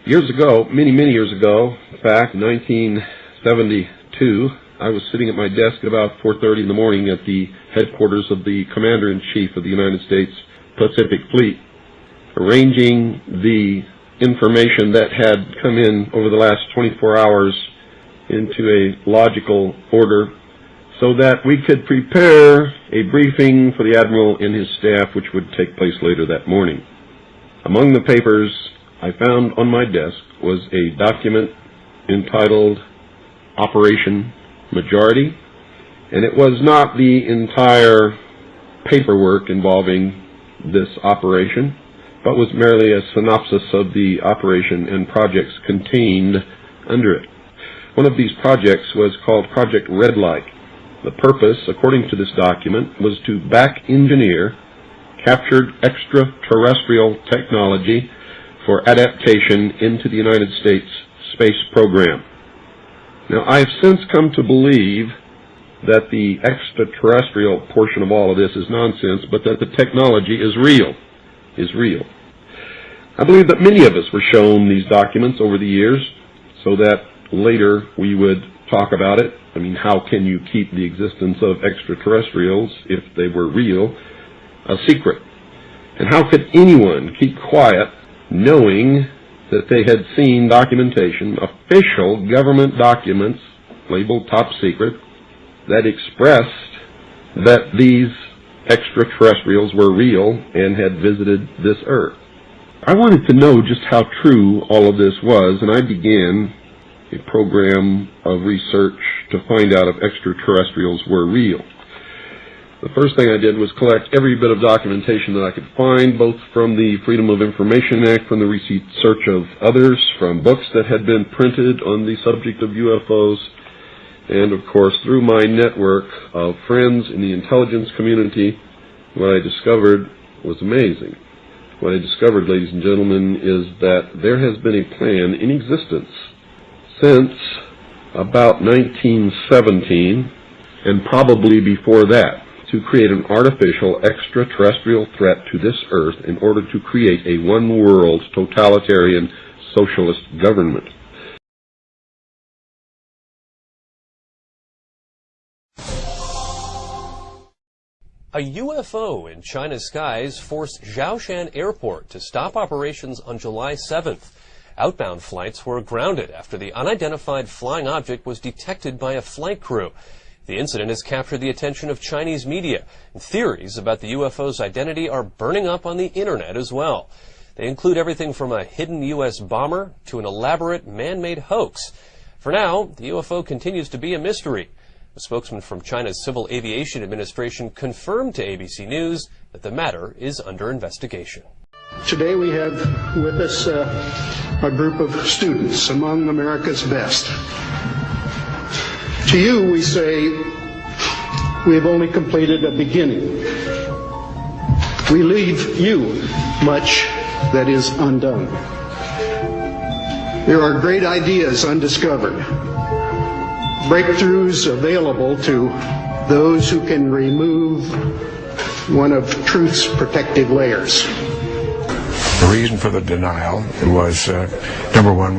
Years ago, many years ago, in fact, 1972, I was sitting at my desk at about 4:30 in the morning at the headquarters of the Commander-in-Chief of the United States Pacific Fleet, arranging the information that had come in over the last 24 hours into a logical order so that we could prepare a briefing for the Admiral and his staff, which would take place later that morning. Among the papers I found on my desk was a document entitled Operation Majority, and it was not the entire paperwork involving this operation, but was merely a synopsis of the operation and projects contained under it. One of these projects was called Project Red Light. The purpose, according to this document, was to back-engineer captured extraterrestrial technology for adaptation into the United States space program. Now, I have since come to believe that the extraterrestrial portion of all of this is nonsense, but that the technology is real. I believe that many of us were shown these documents over the years so that later we would talk about it. I mean, how can you keep the existence of extraterrestrials, if they were real, a secret? And how could anyone keep quiet knowing that they had seen documentation, official government documents labeled top secret, that expressed that these extraterrestrials were real and had visited this earth? I wanted to know just how true all of this was, and I began a program of research to find out if extraterrestrials were real. The first thing I did was collect every bit of documentation that I could find, both from the Freedom of Information Act, from the research of others, from books that had been printed on the subject of UFOs, and of course through my network of friends in the intelligence community. What I discovered was amazing. What I discovered, ladies and gentlemen, is that there has been a plan in existence since about 1917, and probably before that, to create an artificial extraterrestrial threat to this earth in order to create a one-world totalitarian socialist government. A UFO in China's skies forced Zhoushan Airport to stop operations on July 7th. Outbound flights were grounded after the unidentified flying object was detected by a flight crew. The incident has captured the attention of Chinese media, and theories about the UFO's identity are burning up on the internet as well. They include everything from a hidden U.S. bomber to an elaborate man-made hoax. For now, the UFO continues to be a mystery. A spokesman from China's Civil Aviation Administration confirmed to ABC News that the matter is under investigation. Today we have with us a group of students among America's best. To you, we say, we have only completed a beginning. We leave you much that is undone. There are great ideas undiscovered, breakthroughs available to those who can remove one of truth's protective layers. The reason for the denial was, number one,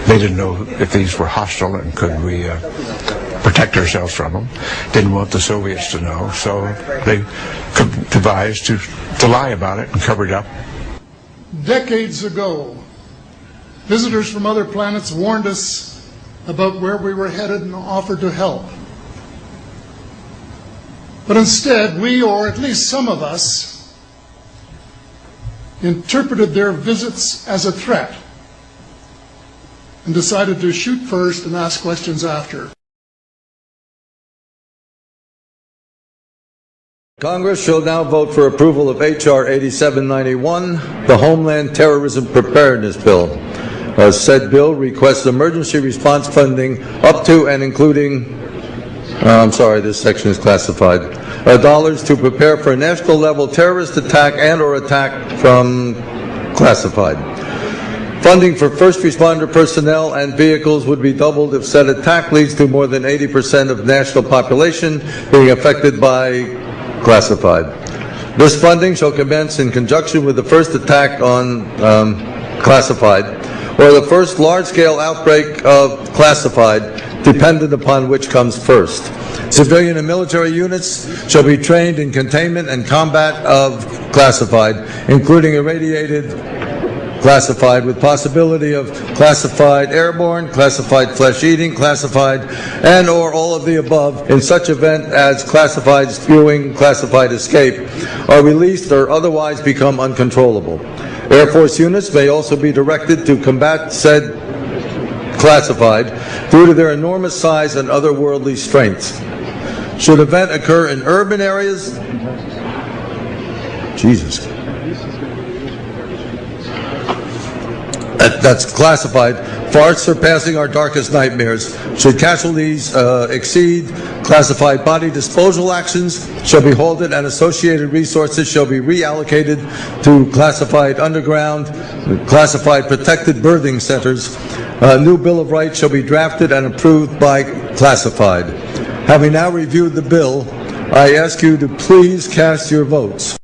they didn't know if these were hostile and could we protect ourselves from them. Didn't want the Soviets to know, so they devised to lie about it and cover it up. Decades ago, visitors from other planets warned us about where we were headed and offered to help. But instead, we, or at least some of us, interpreted their visits as a threat and decided to shoot first and ask questions after. Congress shall now vote for approval of H.R. 8791, the Homeland Terrorism Preparedness Bill. Said bill requests emergency response funding up to and including, this section is classified, dollars to prepare for a national level terrorist attack and or attack from classified. Funding for first responder personnel and vehicles would be doubled if said attack leads to more than 80% of national population being affected by classified. This funding shall commence in conjunction with the first attack on classified or the first large-scale outbreak of classified, dependent upon which comes first. Civilian and military units shall be trained in containment and combat of classified, including irradiated classified, with possibility of classified airborne, classified flesh-eating, classified, and or all of the above in such event as classified spewing, classified escape, are released or otherwise become uncontrollable. Air Force units may also be directed to combat said classified due to their enormous size and otherworldly strength. Should event occur in urban areas, Jesus, that's classified, far surpassing our darkest nightmares. Should casualties exceed, classified body disposal actions shall be halted and associated resources shall be reallocated to classified underground, classified protected birthing centers. A new Bill of Rights shall be drafted and approved by classified. Having now reviewed the bill, I ask you to please cast your votes.